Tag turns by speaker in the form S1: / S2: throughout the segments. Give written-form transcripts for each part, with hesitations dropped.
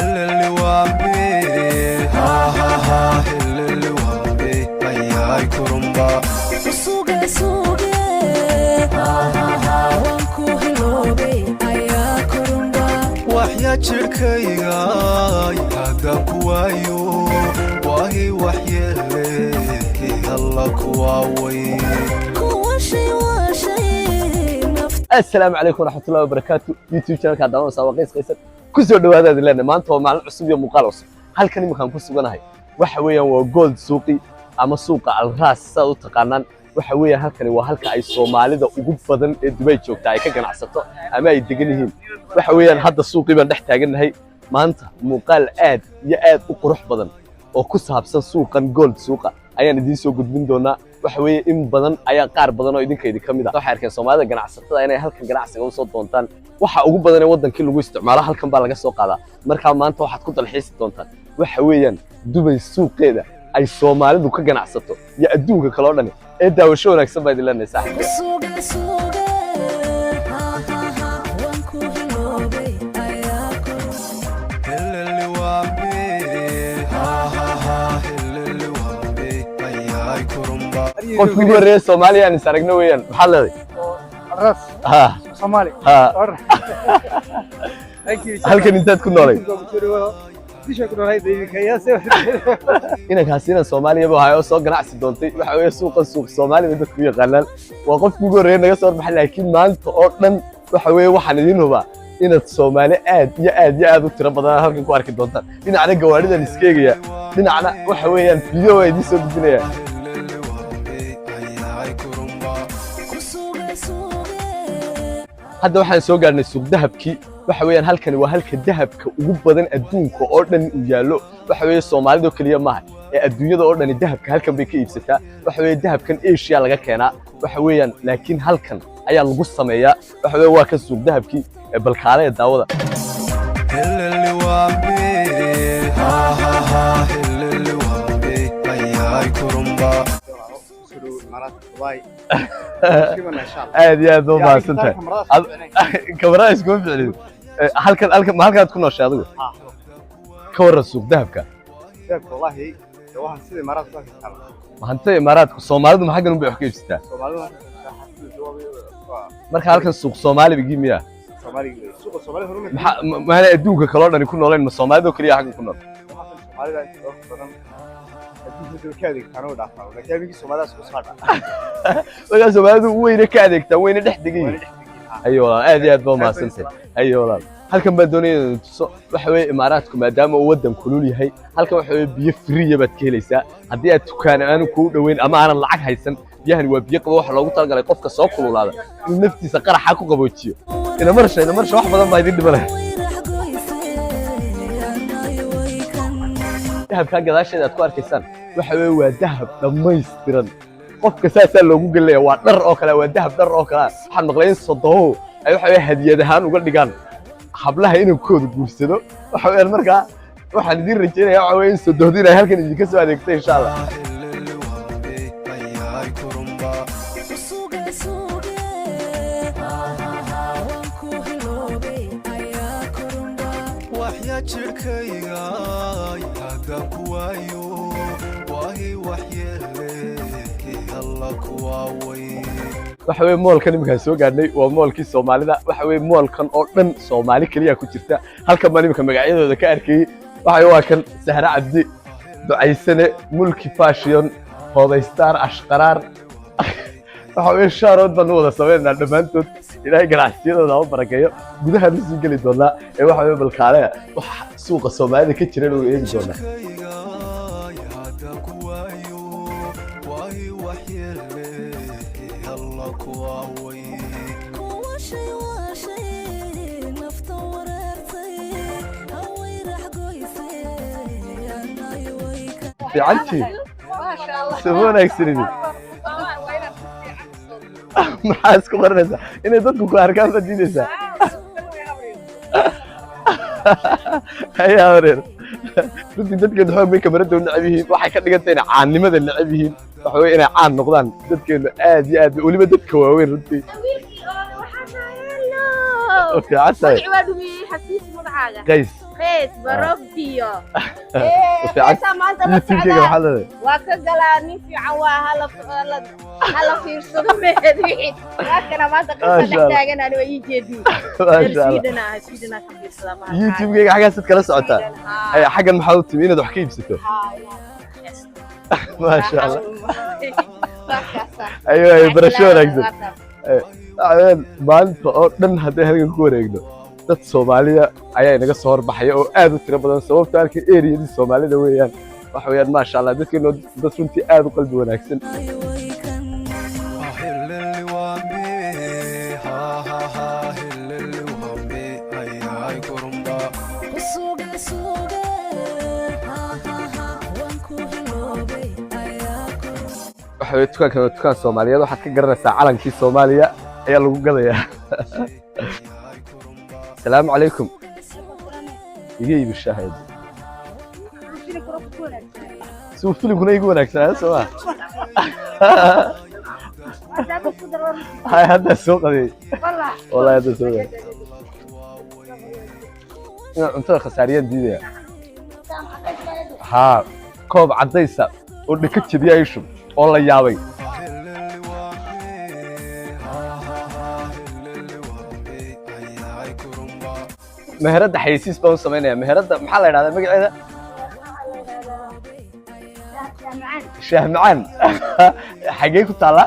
S1: اللي وامبي ها ها ها اللي وامبي أياي كرمبا
S2: سوقي سوقي ها ها ها وانكو هلوبي أيا كرمبا
S1: وحيا تشركيغا هذا كوايو وهي وحيالي الله كواوي
S3: السلام عليكم ورحمة الله وبركاته يوتيوب channel ka daawan sawaaqays qaysan ku soo dhawaada leena maanta waa maalin cusub iyo muuqaal cusub halkan iminkaan ku suganahay waxa weeyaan waa gold suuqi ama suuqa Al-Ras saa u taqaanaan waxa weeyaan halkani waa halka ay Soomaalida ugu badan ee Dubai joogta ay ka ganacsato ama ay degan yihiin waxa weeyaan hadda suuqii baan dhex taaganahay maanta muuqaal aad iyo aad u qurux badan oo ku saabsan suuqan gold suuqa ayaan idin soo gudbin doonaa waxa weeye in badan ayaa qaar badan oo idinkeedii kamid ah waxa arkeen Soomaalida ganacsatada inay halkan ganacsiga u soo doontaan waxa ugu badan ee wadankii lagu isticmaalo halkan baa laga soo qaadaa marka maanta waxaad ku dalxiisi doontaan waxa weeyaan Dubai suuqeeda ay Soomaalidu ka ganacsato iyo adduunka kale oo dhan ee daawasho wanaagsan baad ilaalinay saaxiib qof ugu horeeyay Soomaaliya aan saragno weeyaan maxaa leedahay
S4: الراس
S3: ها
S4: صومالي
S3: ها halkan intaad ku noolay inankaasina Soomaaliya baa hayo soo ganacsi doontay waxa weeye suuqa suuq Soomaaliya dadku yaqaanaan waa qof ugu horeeyay naga soo baxay laakiin maanta oo dhan waxa weeye waxaan idin hubaa inaad Soomaali aad u tiro badan halkan ku arki doontaan dhinacna gawaaridan iskeegaya dhinacna waxa weeyaan video ay idin soo gudbinayaan hadda waxaan soo gaarnay suuq dahabkii waxa weeyaan halkani waa halka dahabka ugu badan adduunka oo dhan u yaalo waxa weeye Soomaalida kaliya maaha ee adduunyada oo dhan dahabka halkan bay ka iibsataa waxa weeye dahabkan Asia laga keenaa waxa weeyaan laakiin halkan ayaa lagu sameeyaa waxa weeye waa ka suuq dahabkii ee balkaale daawada
S1: اللي وامبي ها ها ها اللي وامبي أياي كرمبا
S3: aad iyo aad u mahadsantahay kamarada isku ficilin halkan ku nooshay adigu ka waran suuq dahabka
S4: والله waxaan sida imaaraad ku xirtaa
S3: mahanta imaaraadku Soomaalidu maxay gan u bixi kaybstaa marka halkan suuq Soomaali bigi miya
S4: suuqa Soomaali horumar
S3: maana adduunka kale oo dhan ku nooleen ma Soomaalidu kaliya xaq ku nool
S4: Soomaalida inta badan adduunka ka adeegtaan oo dhaafaa laakiin Soomaalida isku saada
S3: waxa Soomaalidu weyna ka adeegtaan weyna dhex degay ayo aad iyo aad baa mahadsantahay ayo halkan baa doonayay tuso waxa weeye imaaraadku maadaama uu wadan kulul yahay halkan waxa weeye biyo free baad ka helaysaa hadii aad dukaan aan ku dhaweyn ama aan lacag haysan biyahani waa biyo qabo wax loogu talagalay qofka soo kululaada inuu naftiisa qaraxa ku qaboojiyo ina marsha wax badan baa idin dhibalay dahabka gadaasheeda aad ku arkaysaan waxa weeye waa dahab dhammaystiran qofka saasaa loogu galeeyaa waa dhar oo kale waa dahab dhar oo kale waxaan maqlay in sodoho ay waxa weeye hadiyad ahaan uga dhigaan hablaha inuu kooda guursado waxa weeyaan markaa waxaan idin rajaynayaa waxa weeye in sodohdina ay halkan idinka soo adeegto insha Allah
S1: وحيا تشركيغا هذا كوايو وهي وحيالي الله كواوي
S3: waxa weeye moolkan imika soo gaadnay waa moolkii Soomaalida waxa weeye moolkan oo dhan Soomaali kaliya ku jirta halkan baan imika magacyadooda ka arkay waxa waa kan Sahra Cabdi Ducaysane Mulki Fashion Hodaystar Ashqaraar waxa weeye shaarood baan wada sameynaa dhamaantood ilaahay ganacsiyadooda u barakeeyo gudaha sii gali doonaa ee waxa weeye balkaale wax suuqa Soomaalida ka jira oo eegi doonaa في عنتي
S5: ما شاء الله
S3: سمونا يكسرني maxaa isku qarinaysaa inay dadku ku arkaan fadhiidaysaa ayaa wareer runtii dadkeenu xoog bay kamarada u necab yihiin waxay ka dhigantay inay caannimada necab yihiin waxa weeye inay caan noqdaan dadkeenu aad iyo aad weliba dadka waaweyn runtii fiican tahay qays
S5: Yes, بربيه.
S3: وفي عكس
S5: ما أنت
S3: يوتيوب كيف محل
S5: وكجلاني في عوا هلا في صدمة هذه. لكن ما أنت قصة نحتاج أنا ويجدي.
S3: ما شاء الله
S5: سيدنا كبير سلام.
S3: يوتيوب كيف حاجة ست كلا سعوتها أي حاجة محاولة تمينة ده حكيم ستة ما شاء الله أيوة برشلونة أكثر maanta oo dhan haddii halkan ku wareegno dad Soomaaliya ayaa inaga soo horbaxaya oo aad u tiro badan sababtoo halka area-dii Soomaalida weeyaan wax weeyaan ma sha Allah dadkeenu dad runtii aad u qalbi wanaagsan waxay tukaan Soomaaliyeed waxa ka garanaysaa calankii Soomaaliya ayaa lagu gadayaa السلام عليكم يجي بالشاهد سوف فيلم كنا يقول لك سوا هاي هذا السوق دي والله هذا السوق انت خساريين دي ها كوب عديسه ودكجدي ايشو والله يابي مهرده حيسيس بون سمينيا مهرده maxaa la yiraahdaa magaceeda Shahmacaan xagee ku taala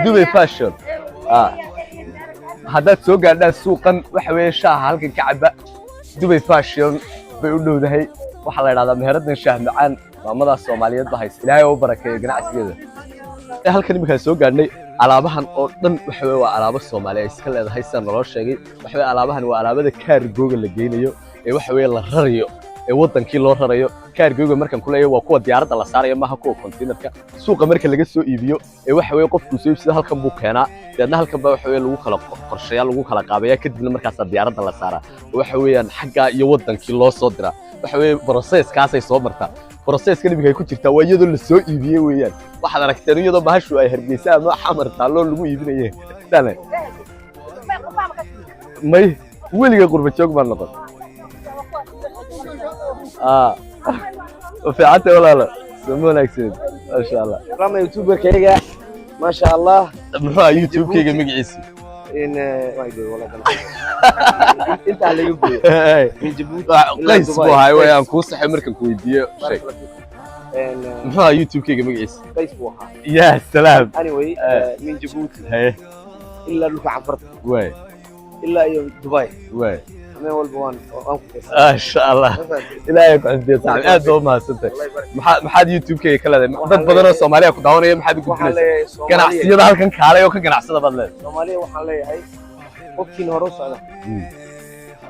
S3: Dubai Fashion hadda soo gaadhaan suuqan waxa weeye shaaha halkan ka caba Dubai Fashion bay u dhowdahay waxa la yiraahdaa meheradan Shahmacaan maamada Soomaaliyeed baa haysta Ilaahay oo barakeeyo ganacsigeeda halkan imika soo gaadhnay alaabahan oo dhan waxa weeye waa alaabo Soomaaliyeed iska leedahay san loo sheegay waxa weeye alaabahan waa alaabada cargo-ga la geynayo ee waxa weeye la rarayo ee wadankii loo rarayo cargo-ga markan ku leeyahay waa kuwa diyaaradda la saarayo maaha kuwa containerka suuqa marka laga soo iibiyo ee waxa weeye qofku soo iibsada halkan buu keenaa dadna halkan baa waxa weeye lagu kala qorsheeyaa lagu kala qaabeeyaa kadibna markaas diyaaradda la saaraa waxa weeyaan xagga iyo wadankii loo soo diraa waxa weeye process-kaas ay soo martaa process-ka nimika ay ku jirtaa waa iyadoo la soo iibiyay weeyaan waxaad aragteen iyadoo bahashu ay hargeysa ama xamar taalo lagu iibinayay dale may weliga qurba joog baan noqon وفي ولا لا سمونا كسيد ما شاء الله
S4: لما يوتيوبر كيغا ما شاء الله
S3: محا يوتيوب كيغا مقعيسي
S4: ان وايدو والله انت على يوتيوب من جيبوتي
S3: قيس بو هاي ويان كو صحي markan ku weydiiyo shay محا يوتيوب كيغا مقعيسي
S4: قيس بو ها
S3: يا سلام
S4: anyway من جيبوتي
S3: هي
S4: الا لو عفرت
S3: واي
S4: الا دبي
S3: واي
S4: ما والبوان
S3: ما شاء الله إلهي كعندي صاحب أد ما سنتي محد يوتيوب كي كلا ده dad badan oo Soomaaliya ku daawanaya maxad ku gudbinaysaa ganacsiyada halkan kaalay oo ka ganacsada badle
S4: Soomaaliya waxaan leeyahay qofkii hore u socda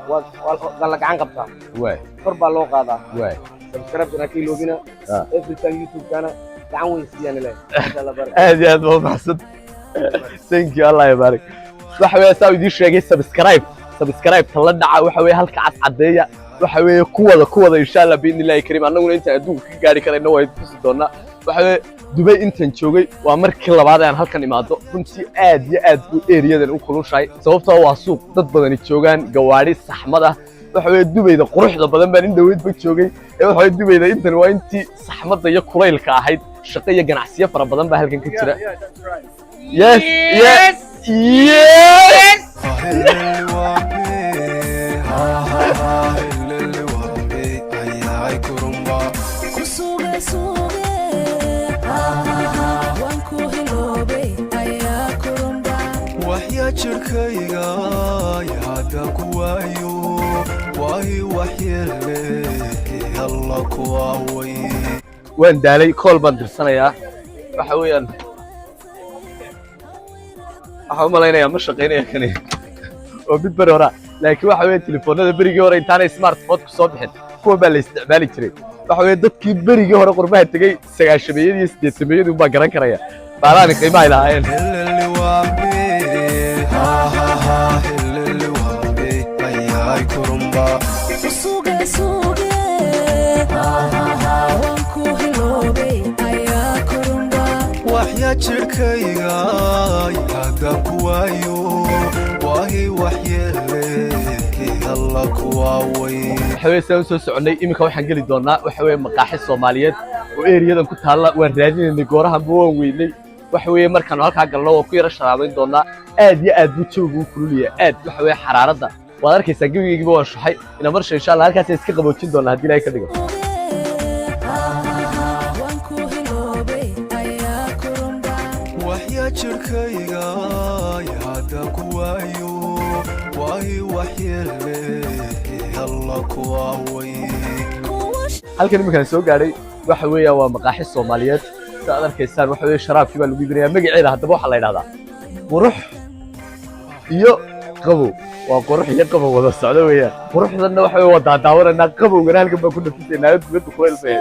S4: waa la gacan qabtaa
S3: way
S4: kor baa loo qaadaa
S3: way
S4: subscribe-na kii loobina every time YouTube kana gacan weyn siiyaan ilaahay
S3: aad iyo aad baa mahadsan thank you Allah yabarak waxa weeye saa idin sheegay subscribe tala dhaca waxa weeye halka cad cadeeya waxa weeye kuwada insha Allah biin ilaahay kariim annaguna inta adduunka ka gaari karayna way tusi doonaa waxa weeye Dubai intan joogay waa markii labaad aan halkan imaado runtii aad iyo aad u area-dan u kulushay sababtoo waa suuq dad badan joogaan gawaari saxmad ah waxa weeye Dubai-da quruxda badan baan in dhaweyd ba joogay ee waxa weeye Dubai-da intan waa intii saxmadda iyo kulaylka ahayd shaqo iyo ganacsiyo fara badan baa halkan ka jira yes yes yes
S1: waxya jirkayga yaada ku waayo waahi waxyeelle alla ku aaway
S3: waan daalay kool baan dirsanayaa waxa weeyaan waxa u malaynayaa ma shaqeynaya kani oo mid bari hore laakiin waxa weeye telefoonada berigii hore intaanay smartphone ku soo bixin kuwa baa la isticmaali jiray waxa weeye dadkii berigii hore qurbaha tegay 9-meeyadii iyo 8-meeyadii baa garan karaya baalaani qiimaha lahaayeen
S1: waxya jirkayga yaada ku waayo waahi waxyeelle alla kuwaaway
S3: waxa weeye saan soo soconay iminka waxaan geli doonaa waxa weeye maqaaxi Soomaaliyeed oo eeriyadan ku taala waan raadinaynay goorahan baan weynay waxa weeye markaan halka galno oo ku yara sharaabayn doonaa aad iyo aad buu joogu u kululaya aad waxa weeye xaraaradda waad arkaysaa gabigiiba waan shuxay ina marsha insha Allah halkaas iska qaboojin doonaa hadii Ilaahay ka dhigo
S1: waxya jirkayga yaada kuwaayo waahi waxyeelle alla kuwaaway
S3: halkan iminkaan soo gaadhay waxa weeye waa maqaaxi Soomaaliyeed saad arkaysaan waxa weeye sharaabkii baa lagu iibinayaa magaceeda haddaba waxa la yiraahdaa qurux iyo qabow waa qurux iyo qabow wada socdo weeyaan quruxdana waxa weeye wada daawanayna qabowgana halkan baa ku dhafisaynaa dibadda kuleel bay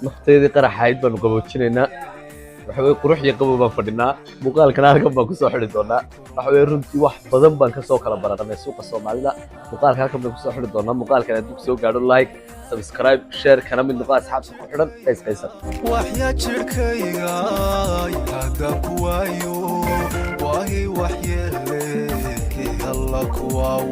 S3: nafteedii qaraxayd baanu qaboojinaynaa waxa weeye qurux iyo qabow baan fadhinaa muuqaalkana halkan baan ku soo xidhi doonaa waxa weeye runtii wax badan baan ka soo kala baranay suuqa Soomaalida muuqaalka halkan baan ku soo xidhi doonaa muuqaalkan haddii ku soo gaadho like subscribe share kana mid noqo asxaabta ku xidhan qaysqaysan
S1: waxya jirkayga yaada kuwaayo waahi waxyeelle alla kuwaaway